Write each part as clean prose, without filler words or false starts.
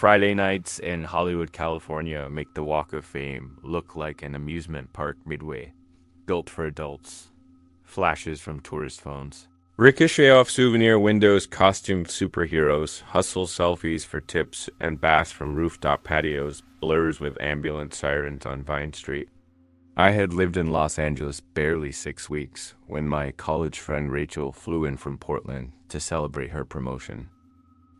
Friday nights in Hollywood, California make the Walk of Fame look like an amusement park midway, built for adults. Flashes from tourist phones. Ricochet off souvenir windows, costumed superheroes, hustle selfies for tips, and baths from rooftop patios blurs with ambulance sirens on Vine Street. I had lived in Los Angeles barely 6 weeks when my college friend Rachel flew in from Portland to celebrate her promotion.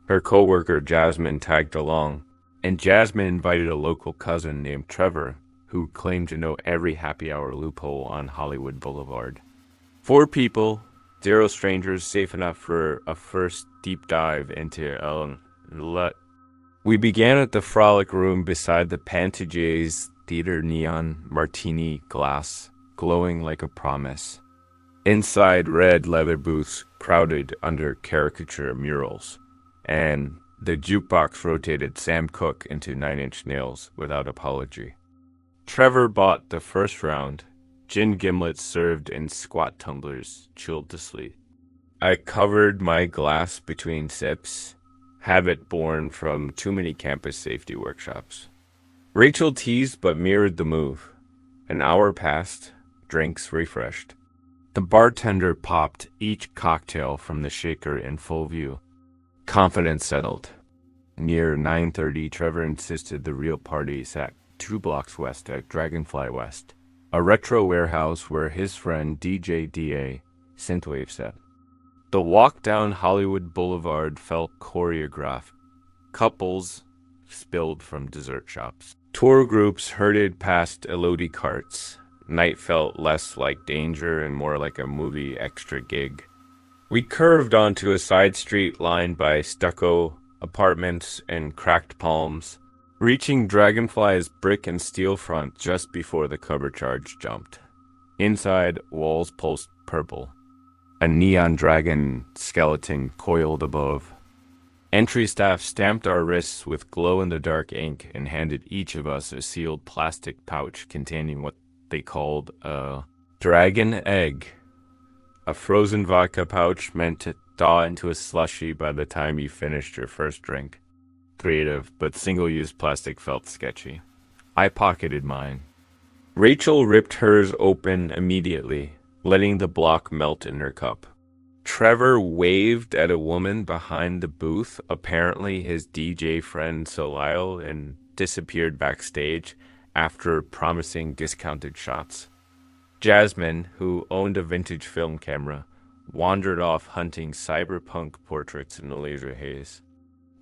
Her coworker Jasmine tagged along, and Jasmine invited a local cousin named Trevor, who claimed to know every happy hour loophole on Hollywood Boulevard. 4 people, 0 strangers, safe enough for a first deep dive into LUT. We began at the Frolic Room beside the Pantages Theater neon martini glass, glowing like a promise. Inside, red leather booths crowded under caricature murals, and the jukebox rotated Sam Cooke into 9-inch nails without apology. Trevor bought the first round, gin gimlets served in squat tumblers, chilled to sleep. I covered my glass between sips, habit born from too many campus safety workshops. Rachel teased but mirrored the move. An hour passed, drinks refreshed. The bartender popped each cocktail from the shaker in full view. Confidence settled. Near 9:30, Trevor insisted the real party sat 2 blocks west at Dragonfly West, a retro warehouse where his friend DJ DA Synthwave sat. The walk down Hollywood Boulevard felt choreographed. Couples spilled from dessert shops. Tour groups herded past Elodie carts. Night felt less like danger and more like a movie extra gig. We curved onto a side street lined by stucco apartments and cracked palms, reaching Dragonfly's brick and steel front just before the cover charge jumped. Inside, walls pulsed purple. A neon dragon skeleton coiled above. Entry staff stamped our wrists with glow-in-the-dark ink and handed each of us a sealed plastic pouch containing what they called a dragon egg. A frozen vodka pouch meant to thaw into a slushie by the time you finished your first drink. Creative, but single-use plastic felt sketchy. I pocketed mine. Rachel ripped hers open immediately, letting the block melt in her cup. Trevor waved at a woman behind the booth, apparently his DJ friend Solisle, and disappeared backstage after promising discounted shots. Jasmine, who owned a vintage film camera, wandered off hunting cyberpunk portraits in the laser haze.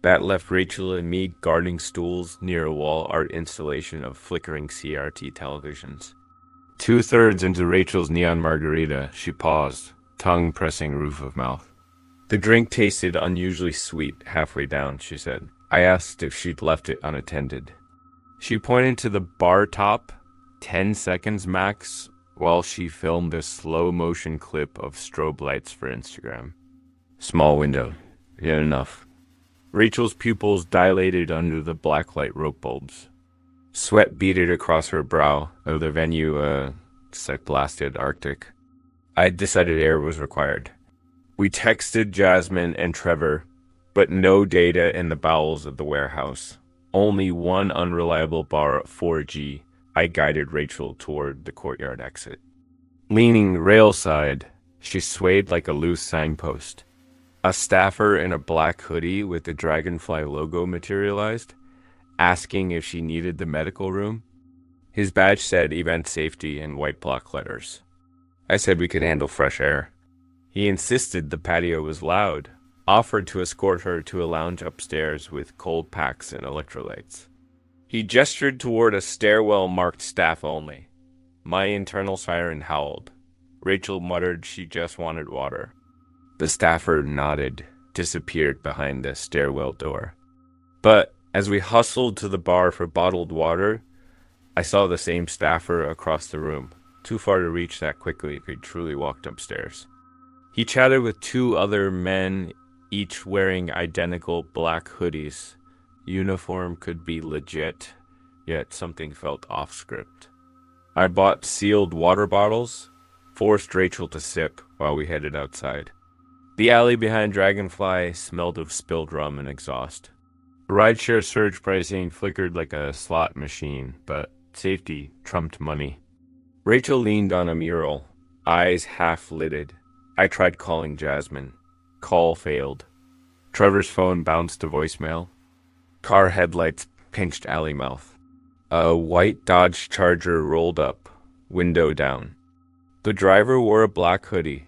That left Rachel and me guarding stools near a wall art installation of flickering CRT televisions. 2/3 into Rachel's neon margarita, she paused, tongue pressing roof of mouth. The drink tasted unusually sweet halfway down, she said. I asked if she'd left it unattended. She pointed to the bar top, 10 seconds max, while she filmed a slow-motion clip of strobe lights for Instagram. Small window, yet enough. Rachel's pupils dilated under the blacklight rope bulbs. Sweat beaded across her brow, though the venue, blasted Arctic. I decided air was required. We texted Jasmine and Trevor, but no data in the bowels of the warehouse. Only one unreliable bar at 4G. I guided Rachel toward the courtyard exit. Leaning railside, she swayed like a loose signpost. A staffer in a black hoodie with the Dragonfly logo materialized, asking if she needed the medical room. His badge said event safety in white block letters. I said we could handle fresh air. He insisted the patio was loud, offered to escort her to a lounge upstairs with cold packs and electrolytes. He gestured toward a stairwell marked staff only. My internal siren howled. Rachel muttered she just wanted water. The staffer nodded, disappeared behind the stairwell door. But as we hustled to the bar for bottled water, I saw the same staffer across the room, too far to reach that quickly if he truly walked upstairs. He chatted with 2 other men, each wearing identical black hoodies. Uniform could be legit, yet something felt off script. I bought sealed water bottles, forced Rachel to sip while we headed outside. The alley behind Dragonfly smelled of spilled rum and exhaust. Rideshare surge pricing flickered like a slot machine, but safety trumped money. Rachel leaned on a mural, eyes half-lidded. I tried calling Jasmine. Call failed. Trevor's phone bounced to voicemail. Car headlights pinched alley mouth. A white Dodge Charger rolled up, window down. The driver wore a black hoodie,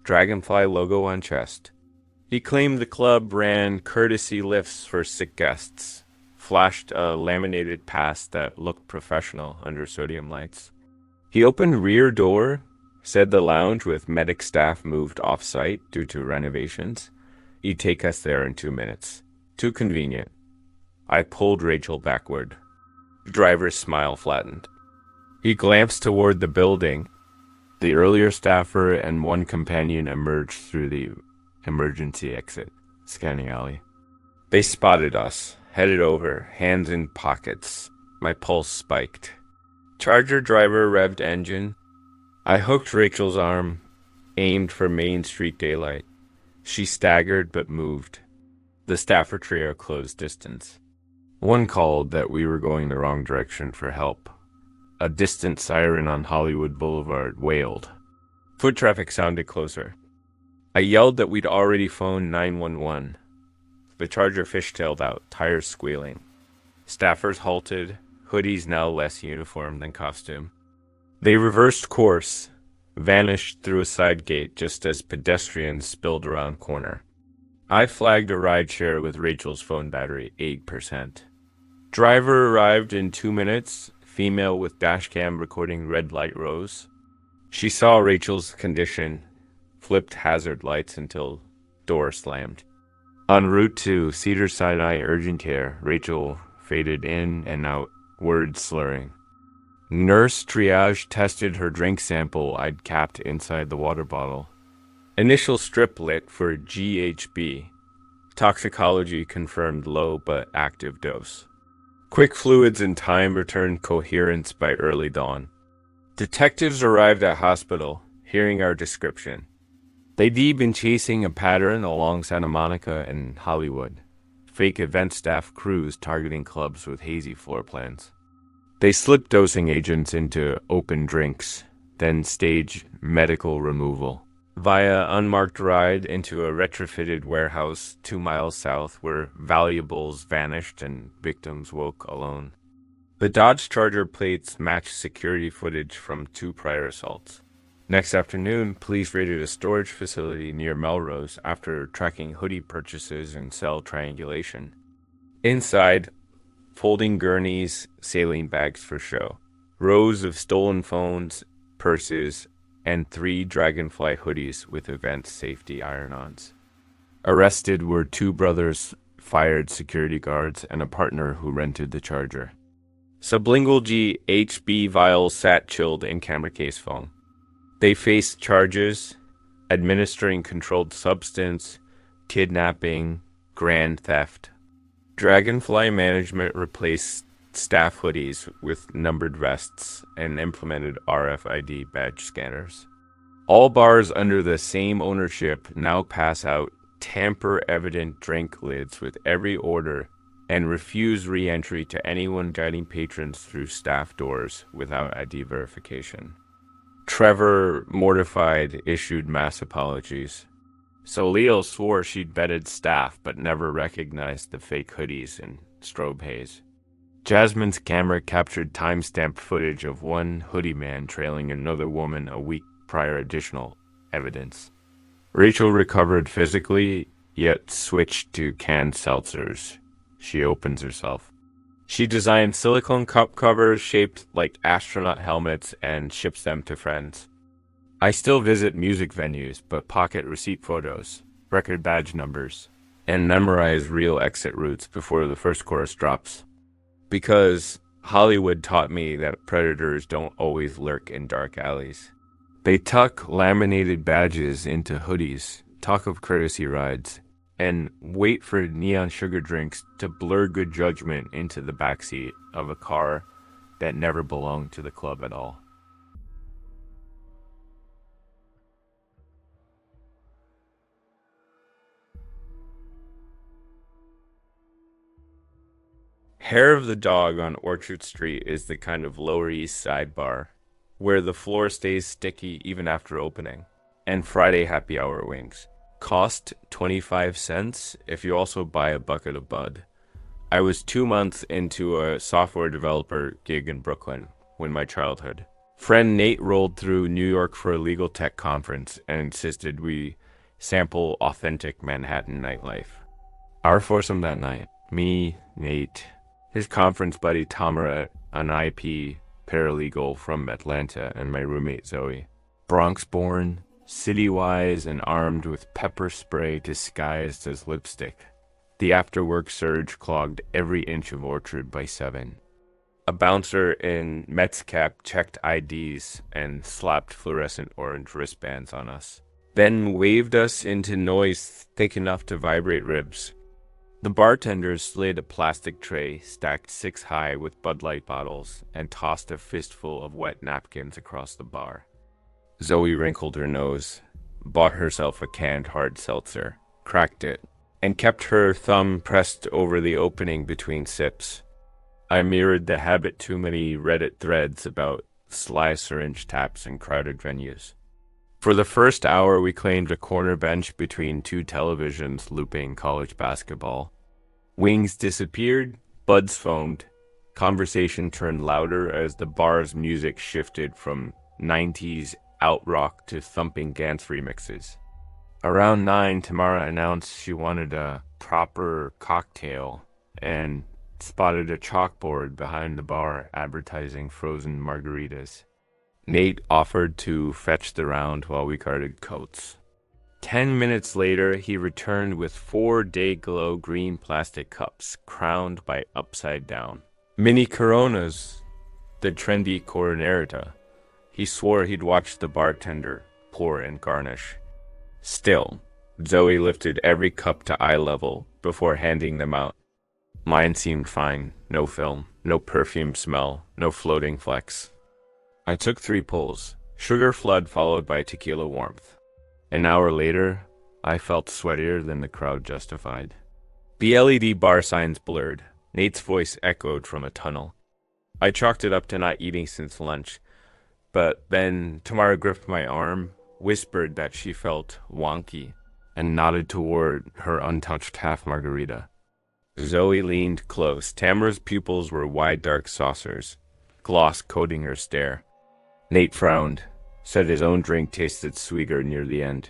Dragonfly logo on chest. He claimed the club ran courtesy lifts for sick guests, flashed a laminated pass that looked professional under sodium lights. He opened rear door, said the lounge with medic staff moved off-site due to renovations. He'd take us there in 2 minutes. Too convenient. I pulled Rachel backward. The driver's smile flattened. He glanced toward the building. The earlier staffer and one companion emerged through the emergency exit, scanning alley. They spotted us, headed over, hands in pockets. My pulse spiked. Charger driver revved engine. I hooked Rachel's arm, aimed for Main Street daylight. She staggered but moved. The staffer trio closed distance. One called that we were going the wrong direction for help. A distant siren on Hollywood Boulevard wailed. Foot traffic sounded closer. I yelled that we'd already phoned 911. The Charger fishtailed out, tires squealing. Staffers halted, hoodies now less uniform than costume. They reversed course, vanished through a side gate just as pedestrians spilled around corner. I flagged a rideshare with Rachel's phone battery 8%. Driver arrived in 2 minutes, female with dashcam recording red light rows. She saw Rachel's condition, flipped hazard lights until door slammed. En route to Cedars-Sinai urgent care, Rachel faded in and out, words slurring. Nurse triage tested her drink sample I'd capped inside the water bottle. Initial strip lit for GHB. Toxicology confirmed low but active dose. Quick fluids and time returned coherence by early dawn. Detectives arrived at hospital, hearing our description. They'd been chasing a pattern along Santa Monica and Hollywood. Fake event staff crews targeting clubs with hazy floor plans. They slipped dosing agents into open drinks, then staged medical removal via unmarked ride into a retrofitted warehouse 2 miles south where valuables vanished and victims woke alone. The Dodge Charger plates matched security footage from 2 prior assaults. Next afternoon, police raided a storage facility near Melrose after tracking hoodie purchases and cell triangulation. Inside, folding gurneys, saline bags for show, rows of stolen phones, purses, and 3 Dragonfly hoodies with event safety iron-ons. Arrested were 2 brothers, fired security guards, and a partner who rented the Charger. Sublingual GHB vials sat chilled in camera case phone. They faced charges, administering controlled substance, kidnapping, grand theft. Dragonfly management replaced staff hoodies with numbered vests and implemented RFID badge scanners. All bars under the same ownership now pass out tamper-evident drink lids with every order and refuse re-entry to anyone guiding patrons through staff doors without ID verification. Trevor, mortified, issued mass apologies. Soleo swore she'd vetted staff but never recognized the fake hoodies and strobe haze. Jasmine's camera captured time-stamped footage of one hoodie man trailing another woman a week prior, additional evidence. Rachel recovered physically, yet switched to canned seltzers. She opens herself. She designed silicone cup covers shaped like astronaut helmets and ships them to friends. I still visit music venues, but pocket receipt photos, record badge numbers, and memorize real exit routes before the first chorus drops. Because Hollywood taught me that predators don't always lurk in dark alleys. They tuck laminated badges into hoodies, talk of courtesy rides, and wait for neon sugar drinks to blur good judgment into the backseat of a car that never belonged to the club at all. Hair of the Dog on Orchard Street is the kind of Lower East Side bar where the floor stays sticky even after opening. And Friday happy hour wings cost 25 cents if you also buy a bucket of Bud. I was 2 months into a software developer gig in Brooklyn when my childhood. Friend Nate rolled through New York for a legal tech conference and insisted we sample authentic Manhattan nightlife. Our foursome that night, me, Nate, his conference buddy Tamara, an IP paralegal from Atlanta, and my roommate Zoe. Bronx-born, city-wise, and armed with pepper spray disguised as lipstick. The after-work surge clogged every inch of Orchard by 7. A bouncer in Mets cap checked IDs and slapped fluorescent orange wristbands on us, then waved us into noise thick enough to vibrate ribs. The bartender slid a plastic tray stacked 6 high with Bud Light bottles and tossed a fistful of wet napkins across the bar. Zoe wrinkled her nose, bought herself a canned hard seltzer, cracked it, and kept her thumb pressed over the opening between sips. I mirrored the habit too many Reddit threads about sly syringe taps in crowded venues. For the first hour, we claimed a corner bench between 2 televisions looping college basketball. Wings disappeared, buds foamed. Conversation turned louder as the bar's music shifted from 90s out-rock to thumping dance remixes. Around 9, Tamara announced she wanted a proper cocktail and spotted a chalkboard behind the bar advertising frozen margaritas. Nate offered to fetch the round while we guarded coats. 10 minutes later, he returned with 4 Day-Glow green plastic cups crowned by upside down mini Coronas, the trendy Coronerita. He swore he'd watch the bartender pour and garnish. Still, Zoe lifted every cup to eye level before handing them out. Mine seemed fine. No film, no perfume smell, no floating flecks. I took 3 pulls, sugar flood followed by tequila warmth. An hour later, I felt sweatier than the crowd justified. The LED bar signs blurred. Nate's voice echoed from a tunnel. I chalked it up to not eating since lunch, but then Tamara gripped my arm, whispered that she felt wonky, and nodded toward her untouched half margarita. Zoe leaned close. Tamara's pupils were wide dark saucers, gloss coating her stare. Nate frowned, said his own drink tasted sweeter near the end.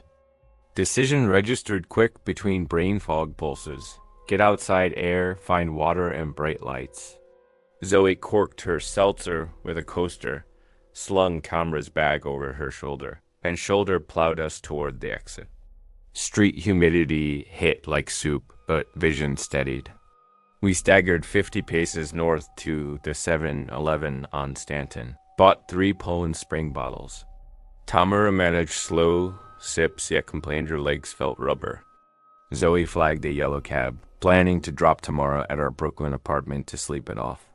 Decision registered quick between brain fog pulses. Get outside air, find water and bright lights. Zoe corked her seltzer with a coaster, slung Tamara's bag over her shoulder, and shoulder plowed us toward the exit. Street humidity hit like soup, but vision steadied. We staggered 50 paces north to the 7-Eleven on Stanton, bought 3 Poland Spring bottles. Tamara managed slow sips, yet complained her legs felt rubber. Zoe flagged a yellow cab, planning to drop Tamara at our Brooklyn apartment to sleep it off.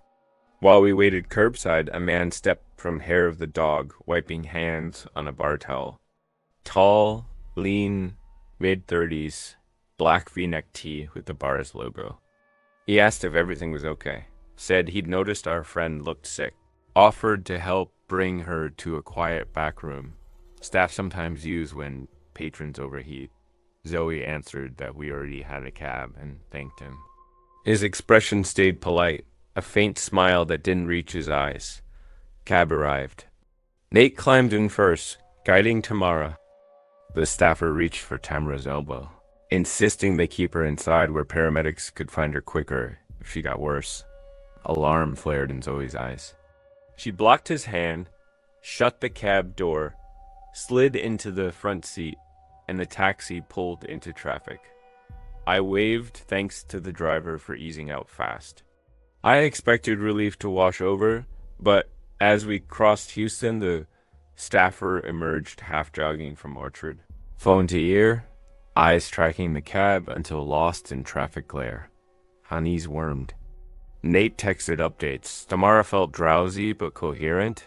While we waited curbside, a man stepped from Hair of the Dog, wiping hands on a bar towel. Tall, lean, mid-30s, black V-neck tee with the bar's logo. He asked if everything was okay, said he'd noticed our friend looked sick, offered to help bring her to a quiet back room staff sometimes use when patrons overheat. Zoe answered that we already had a cab and thanked him. His expression stayed polite, a faint smile that didn't reach his eyes. Cab arrived. Nate climbed in first, guiding Tamara. The staffer reached for Tamara's elbow, insisting they keep her inside where paramedics could find her quicker if she got worse. Alarm flared in Zoe's eyes. She blocked his hand, shut the cab door, slid into the front seat, and the taxi pulled into traffic. I waved thanks to the driver for easing out fast. I expected relief to wash over, but as we crossed Houston, the staffer emerged half jogging from Orchard. Phone to ear, eyes tracking the cab until lost in traffic glare. Honey's wormed. Nate texted updates. Tamara felt drowsy but coherent.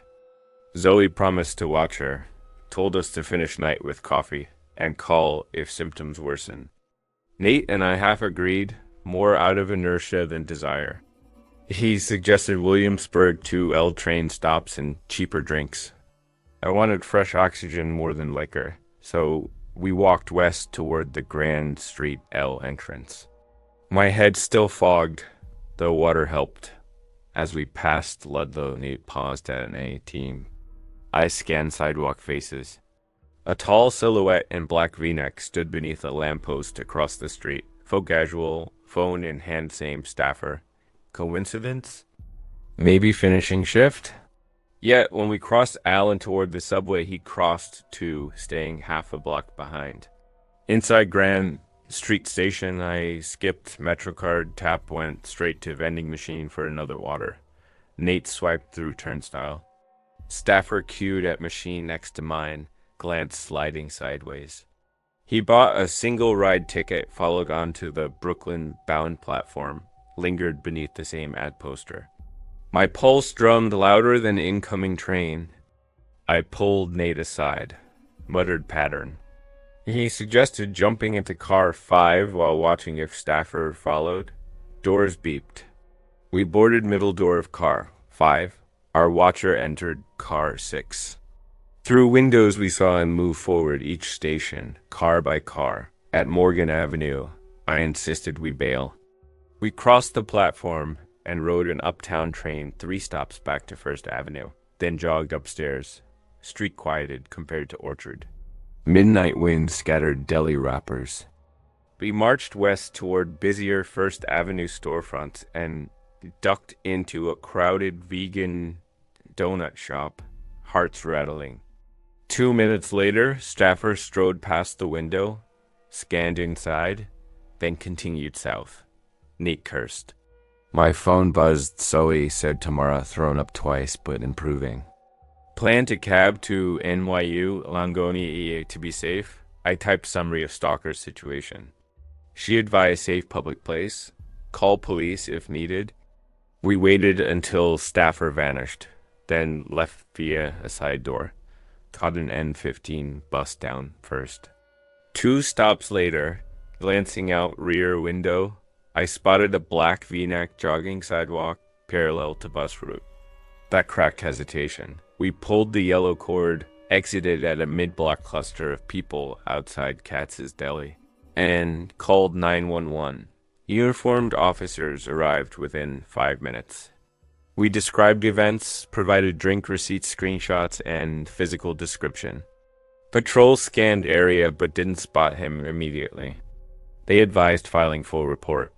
Zoe promised to watch her, told us to finish night with coffee and call if symptoms worsen. Nate and I half agreed, more out of inertia than desire. He suggested Williamsburg to L train stops and cheaper drinks. I wanted fresh oxygen more than liquor, so we walked west toward the Grand Street L entrance. My head still fogged, though water helped. As we passed Ludlow, Nate paused at an A-team. I scanned sidewalk faces. A tall silhouette in black V-neck stood beneath a lamppost across the street. Folk casual, phone in hand, same staffer. Coincidence? Maybe finishing shift? Yet, when we crossed Allen toward the subway, he crossed too, staying half a block behind. Inside Grand Street Station, I skipped MetroCard, tap went straight to vending machine for another water. Nate swiped through turnstile. Staffer queued at machine next to mine, glance sliding sideways. He bought a single ride ticket, followed onto the Brooklyn-bound platform, lingered beneath the same ad poster. My pulse drummed louder than incoming train. I pulled Nate aside, muttered pattern. He suggested jumping into car 5 while watching if Staffer followed. Doors beeped. We boarded middle door of car 5. Our watcher entered car 6. Through windows we saw him move forward each station, car by car. At Morgan Avenue, I insisted we bail. We crossed the platform and rode an uptown train 3 stops back to First Avenue, then jogged upstairs. Street quieted compared to Orchard. Midnight wind scattered deli wrappers. We marched west toward busier First Avenue storefronts and ducked into a crowded vegan donut shop, hearts rattling. 2 minutes later, Staffer strode past the window, scanned inside, then continued south. Nate cursed. My phone buzzed. Zoe said Tamara thrown up twice, but improving. Plan to cab to NYU Langone EA to be safe. I typed summary of stalker's situation. She advised safe public place. Call police if needed. We waited until Staffer vanished, then left via a side door. Caught an N15 bus down first. 2 stops later, glancing out rear window, I spotted a black V-neck jogging sidewalk parallel to bus route. That cracked hesitation. We pulled the yellow cord, exited at a mid-block cluster of people outside Katz's Deli, and called 911. Uniformed officers arrived within 5 minutes. We described events, provided drink receipt screenshots, and physical description. Patrol scanned area but didn't spot him immediately. They advised filing full report.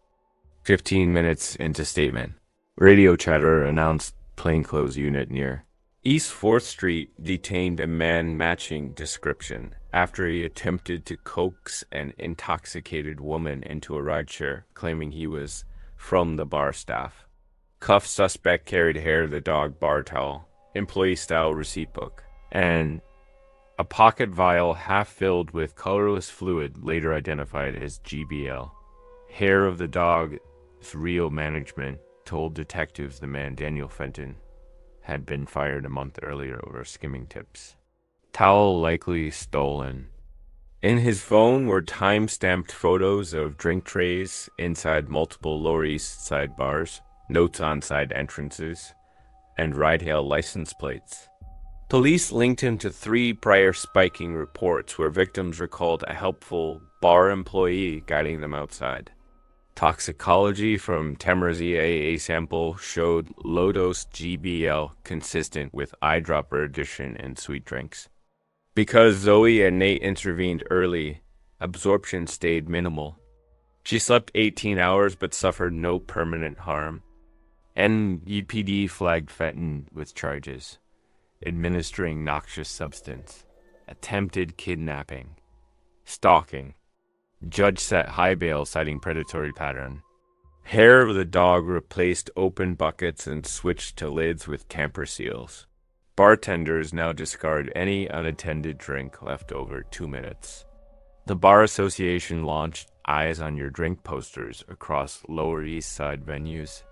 15 minutes into statement. Radio chatter announced plainclothes unit near. East 4th Street detained a man matching description after he attempted to coax an intoxicated woman into a rideshare, claiming he was from the bar staff. Cuffed suspect carried hair the dog bar towel, employee-style receipt book, and a pocket vial half filled with colorless fluid later identified as GBL. Hair of the dog's real management told detectives the man, Daniel Fenton, had been fired a month earlier over skimming tips. Towel likely stolen. In his phone were time-stamped photos of drink trays inside multiple Lower East Side bars, notes on side entrances, and ride-hail license plates. Police linked him to 3 prior spiking reports where victims recalled a helpful bar employee guiding them outside. Toxicology from Tamara's EAA sample showed low-dose GBL consistent with eyedropper addition in sweet drinks. Because Zoe and Nate intervened early, absorption stayed minimal. She slept 18 hours but suffered no permanent harm. NYPD flagged Fenton with charges. Administering noxious substance. Attempted kidnapping. Stalking. Judge set high bail citing predatory pattern. Hair of the dog replaced open buckets and switched to lids with tamper seals. Bartenders now discard any unattended drink left over 2 minutes. The Bar Association launched Eyes on Your Drink posters across Lower East Side venues.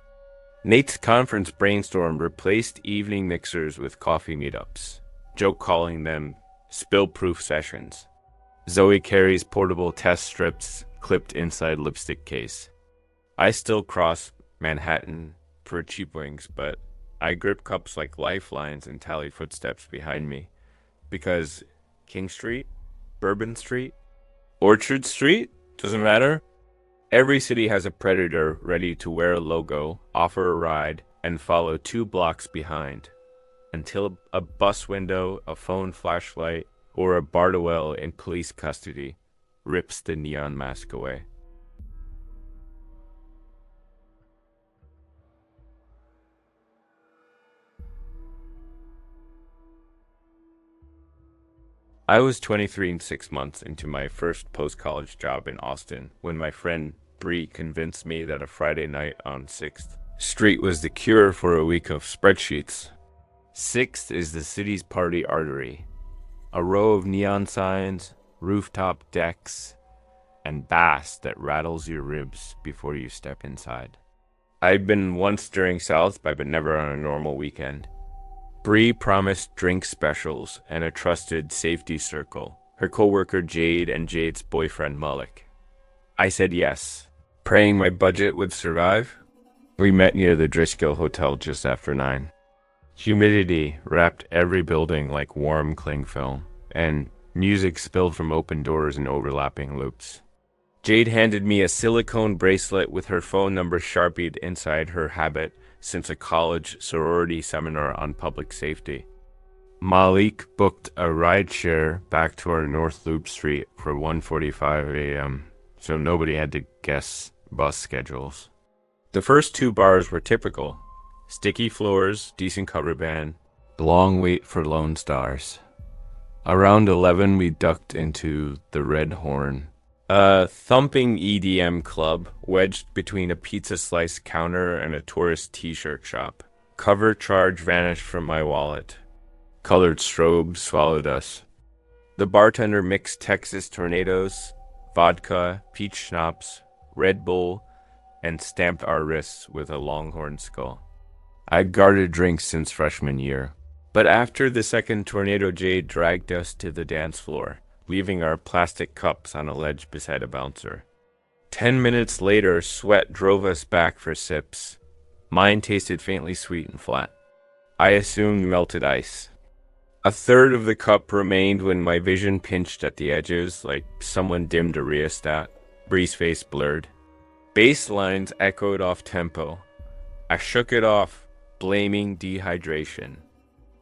Nate's conference brainstorm replaced evening mixers with coffee meetups, joke calling them spill-proof sessions. Zoe carries portable test strips clipped inside lipstick case. I still cross Manhattan for cheap wings, but I gripped cups like lifelines and tallied footsteps behind me. Because King Street, Bourbon Street, Orchard Street, doesn't matter. Every city has a predator ready to wear a logo, offer a ride, and follow 2 blocks behind. Until a bus window, a phone flashlight, or a Bardwell in police custody rips the neon mask away. I was 23 and 6 months into my first post-college job in Austin when my friend Bree convinced me that a Friday night on 6th Street was the cure for a week of spreadsheets. 6th is the city's party artery. A row of neon signs, rooftop decks, and bass that rattles your ribs before you step inside. I'd been once during South by, but never on a normal weekend. Bree promised drink specials and a trusted safety circle, her coworker Jade and Jade's boyfriend Malik. I said yes, praying my budget would survive. We met near the Driscoll Hotel just after 9. Humidity wrapped every building like warm cling film, and music spilled from open doors in overlapping loops. Jade handed me a silicone bracelet with her phone number sharpied inside her habit since a college sorority seminar on public safety. Malik booked a rideshare back to our North Loop Street for 1:45 a.m., so nobody had to guess bus schedules. The first 2 bars were typical. Sticky floors, decent cover band, long wait for Lone Stars. Around 11, we ducked into the Red Horn, a thumping EDM club wedged between a pizza slice counter and a tourist t-shirt shop. Cover charge vanished from my wallet. Colored strobes swallowed us. The bartender mixed Texas tornadoes, vodka, peach schnapps, Red Bull, and stamped our wrists with a Longhorn skull. I'd guarded drinks since freshman year, but after the second tornado, Jade dragged us to the dance floor, leaving our plastic cups on a ledge beside a bouncer. 10 minutes later, sweat drove us back for sips. Mine tasted faintly sweet and flat. I assumed melted ice. A third of the cup remained when my vision pinched at the edges like someone dimmed a rheostat. Bree's face blurred. Bass lines echoed off tempo. I shook it off, blaming dehydration.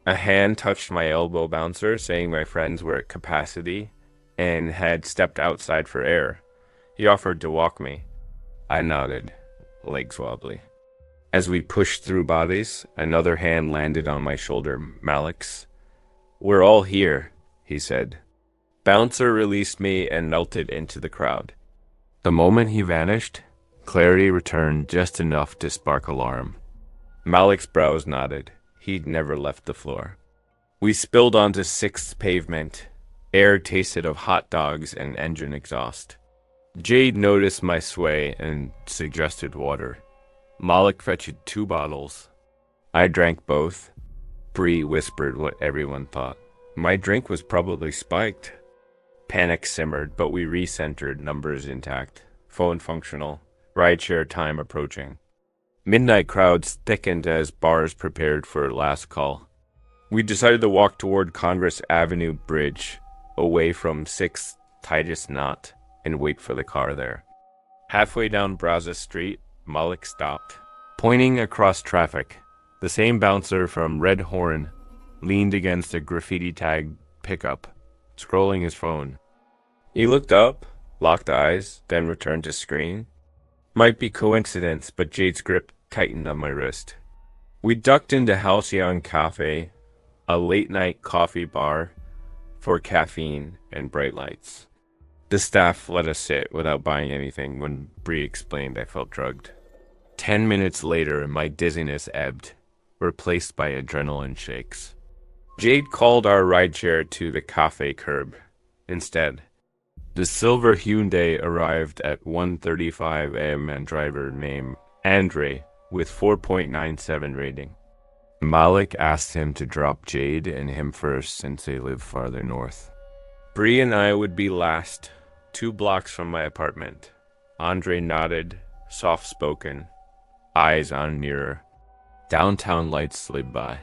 A hand touched my elbow bouncer, saying my friends were at capacity and had stepped outside for air. He offered to walk me. I nodded, legs wobbly. As we pushed through bodies, another hand landed on my shoulder, Malik's. "We're all here," he said. Bouncer released me and melted into the crowd. The moment he vanished, clarity returned just enough to spark alarm. Malik's brows nodded. He'd never left the floor. We spilled onto 6th pavement. Air tasted of hot dogs and engine exhaust. Jade noticed my sway and suggested water. Malik fetched 2 bottles. I drank both. Bree whispered what everyone thought. My drink was probably spiked. Panic simmered, but we recentered, numbers intact. Phone functional. Rideshare time approaching. Midnight crowds thickened as bars prepared for last call. We decided to walk toward Congress Avenue Bridge, away from 6th Titus Knot, and wait for the car there. Halfway down Brazos Street, Malik stopped. Pointing across traffic, the same bouncer from Red Horn leaned against a graffiti-tagged pickup, scrolling his phone. He looked up, locked eyes, then returned to screen. Might be coincidence, but Jade's grip tightened on my wrist. We ducked into Halcyon Cafe, a late-night coffee bar for caffeine and bright lights. The staff let us sit without buying anything when Bree explained I felt drugged. 10 minutes later, my dizziness ebbed, replaced by adrenaline shakes. Jade called our rideshare to the cafe curb. Instead, the silver Hyundai arrived at 1:35 a.m. and driver named Andre with 4.97 rating. Malik asked him to drop Jade and him first since they live farther north. Bree and I would be last, 2 blocks from my apartment. Andre nodded, soft-spoken, eyes on mirror. Downtown lights slid by.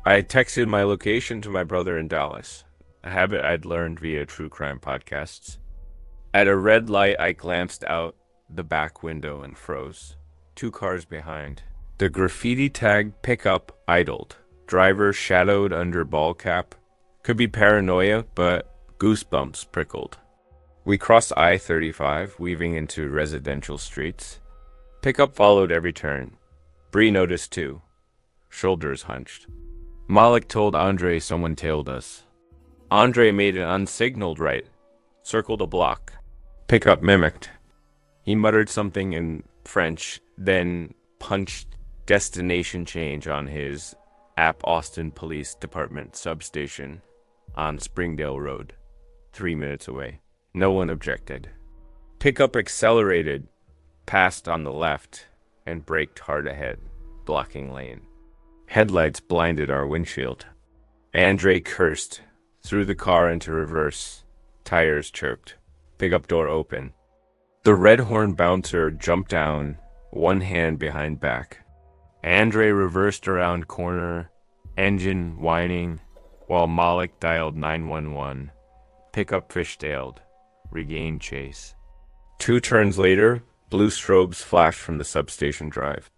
I texted my location to my brother in Dallas, a habit I'd learned via true crime podcasts. At a red light, I glanced out the back window and froze. 2 cars behind. The graffiti tag pickup idled. Driver shadowed under ball cap. Could be paranoia, but goosebumps prickled. We crossed I-35, weaving into residential streets. Pickup followed every turn. Bree noticed too. Shoulders hunched. Malik told Andre someone tailed us. Andre made an unsignaled right. Circled a block. Pickup mimicked. He muttered something in French, then punched destination change on his App Austin Police Department substation on Springdale Road, 3 minutes away. No one objected. Pickup accelerated, passed on the left, and braked hard ahead, blocking lane. Headlights blinded our windshield. Andre cursed, threw the car into reverse. Tires chirped. Pickup door open. The red horn bouncer jumped down, one hand behind back. Andre reversed around corner, engine whining, while Malik dialed 911. Pickup fishtailed, regained chase. 2 turns later, blue strobes flashed from the substation drive.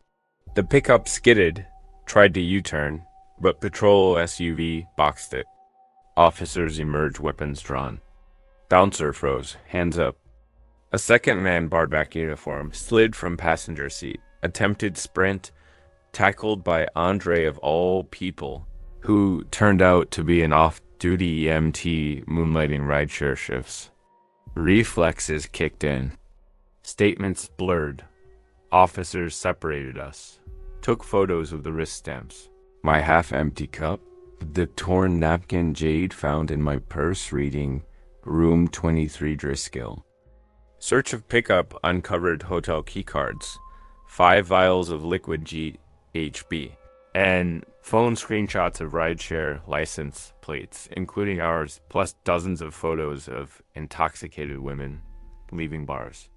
The pickup skidded, tried to U-turn, but patrol SUV boxed it. Officers emerged, weapons drawn. Bouncer froze, hands up. A second man, barred back uniform, slid from passenger seat, attempted sprint, tackled by Andre of all people, who turned out to be an off-duty EMT moonlighting rideshare shifts. Reflexes kicked in. Statements blurred. Officers separated us, took photos of the wrist stamps. My half-empty cup, the torn napkin Jade found in my purse reading Room 23 Driscoll. Search of pickup uncovered hotel keycards, 5 vials of liquid GHB, and phone screenshots of rideshare license plates, including ours, plus dozens of photos of intoxicated women leaving bars.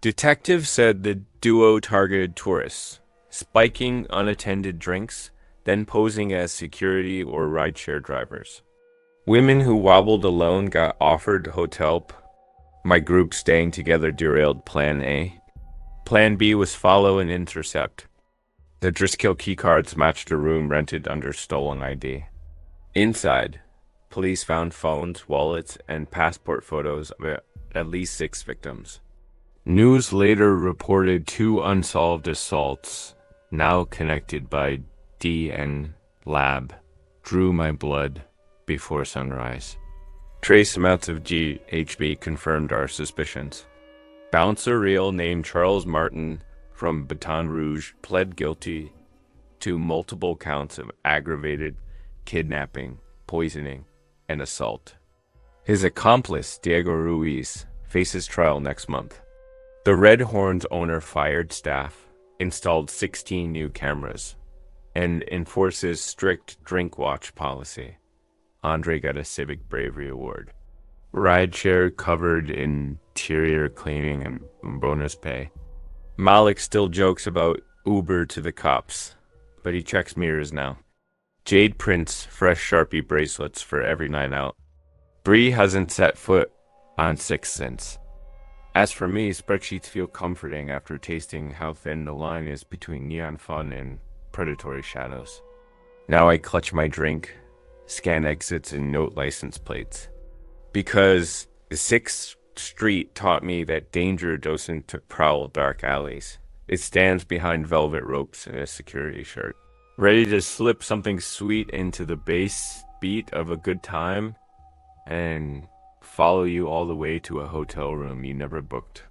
Detectives said the duo targeted tourists, spiking unattended drinks, then posing as security or rideshare drivers. Women who wobbled alone got offered hotel. My group staying together derailed Plan A. Plan B was follow and intercept. The Driscoll keycards matched a room rented under stolen ID. Inside, police found phones, wallets, and passport photos of at least 6 victims. News later reported 2 unsolved assaults, now connected by DN Lab, drew my blood before sunrise. Trace amounts of GHB confirmed our suspicions. Bouncer real named Charles Martin from Baton Rouge pled guilty to multiple counts of aggravated kidnapping, poisoning, and assault. His accomplice, Diego Ruiz, faces trial next month. The Red Horn's owner fired staff, installed 16 new cameras, and enforces strict drink watch policy. Andre got a Civic Bravery Award. Rideshare covered interior cleaning and bonus pay. Malik still jokes about Uber to the cops, but he checks mirrors now. Jade prints fresh Sharpie bracelets for every night out. Bree hasn't set foot on 6 since. As for me, spreadsheets feel comforting after tasting how thin the line is between neon fun and predatory shadows. Now I clutch my drink, scan exits, and note license plates. Because 6th Street taught me that danger doesn't prowl dark alleys. It stands behind velvet ropes and a security shirt, ready to slip something sweet into the bass beat of a good time and follow you all the way to a hotel room you never booked.